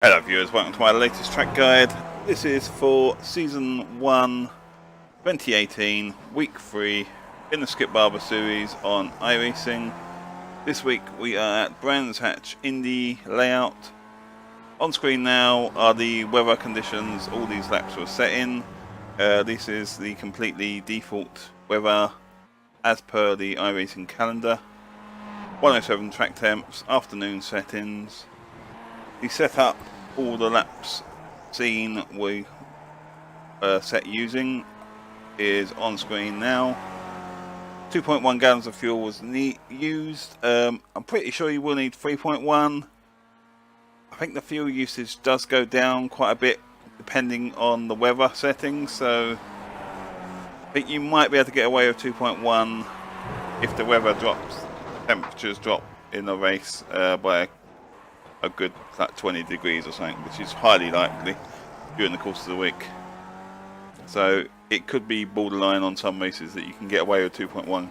Hello viewers, welcome to my latest track guide. This is for Season 1, 2018, Week 3 in the Skip Barber series on iRacing. This week we are at Brands Hatch Indy layout. On screen now are the weather conditions all these laps were set in. This is the completely default weather as per the iRacing calendar. 107 track temps, afternoon settings. The setup, all the laps seen we set using is on screen now. 2.1 gallons of fuel was used. I'm pretty sure you will need 3.1. I think the fuel usage does go down quite a bit depending on the weather settings, so I think you might be able to get away with 2.1 if the weather drops, temperatures drop in the race by a good like 20 degrees or something, which is highly likely during the course of the week. So it could be borderline on some races that you can get away with 2.1,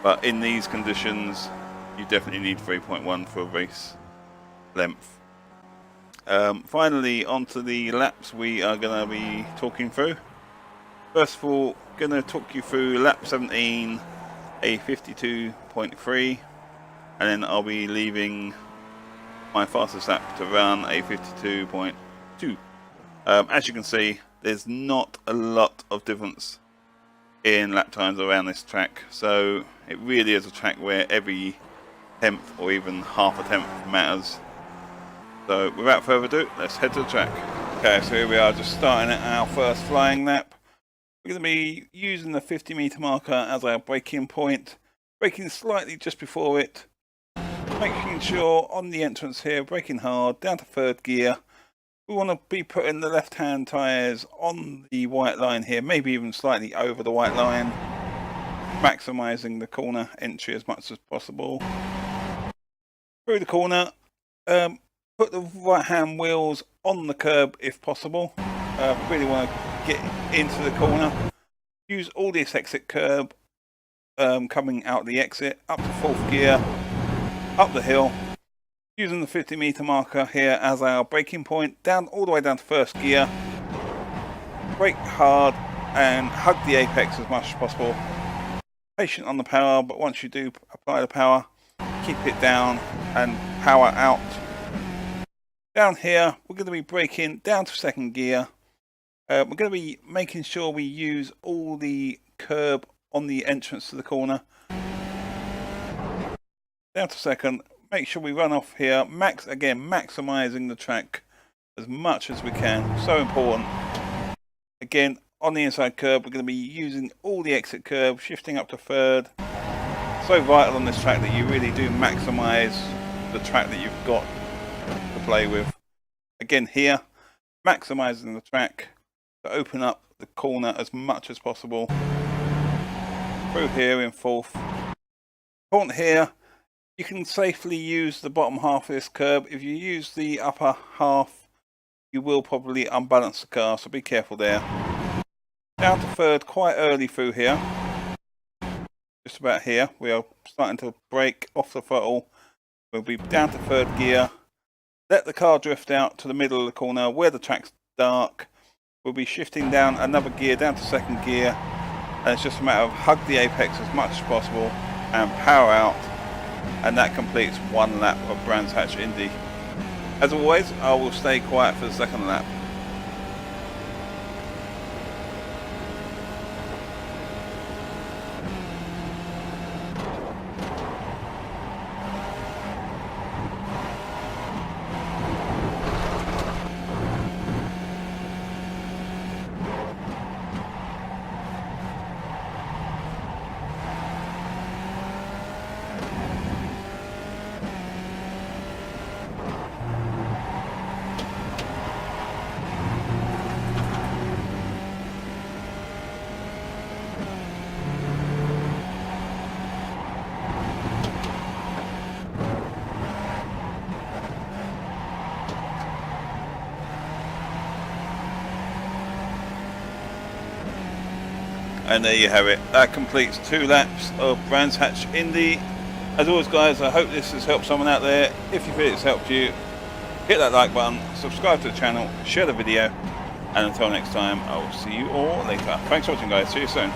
but in these conditions you definitely need 3.1 for a race length. Finally, onto the laps we are going to be talking through. First of all, going to talk you through lap 17, a 52.3, and then I'll be leaving my fastest lap to run a 52.2. As you can see, there's not a lot of difference in lap times around this track, so it really is a track where every tenth or even half a tenth matters. So without further ado, let's head to the track. Okay, so here we are, just starting at our first flying lap. We're going to be using the 50-meter marker as our braking point, braking slightly just before it, making sure on the entrance here, braking hard, down to third gear. We want to be putting the left-hand tyres on the white line here, maybe even slightly over the white line, maximising the corner entry as much as possible. Through the corner, put the right-hand wheels on the curb if possible. Really want to get into the corner. Use all this exit curb coming out the exit, up to fourth gear, up the hill, using the 50-meter marker here as our braking point, down all the way down to first gear. Brake hard and hug the apex as much as possible. Patient on the power, but once you do apply the power, keep it down and power out. Down here, we're going to be braking down to second gear. We're going to be making sure we use all the curb on the entrance to the corner. Down to second, make sure we run off here, maximising the track as much as we can, so important. Again, on the inside curb, we're going to be using all the exit curb, shifting up to third. So vital on this track that you really do maximise the track that you've got to play with. Again here, maximising the track to open up the corner as much as possible. Through here in fourth. Important here, you can safely use the bottom half of this curb. If you use the upper half, you will probably unbalance the car, so be careful there. Down to third quite early through here. Just about here. We are starting to brake off the throttle. We'll be down to third gear. Let the car drift out to the middle of the corner where the track's dark. We'll be shifting down another gear, down to second gear. And it's just a matter of hug the apex as much as possible and power out. And that completes one lap of Brands Hatch Indy. As always, I will stay quiet for the second lap. And there you have it. That completes 2 laps of Brands Hatch Indy. As always guys, I hope this has helped someone out there. If you feel it's helped you, hit that like button, subscribe to the channel, share the video, and until next time, I will see you all later. Thanks for watching, guys. See you soon.